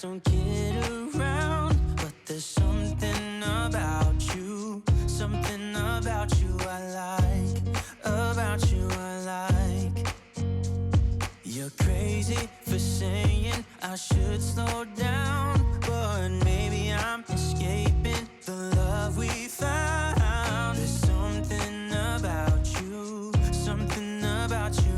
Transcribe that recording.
just don't get around. But there's something about you, something about you I like, about you I like. You're crazy for saying I should slow down, but maybe I'm escaping the love we found. There's something about you, something about you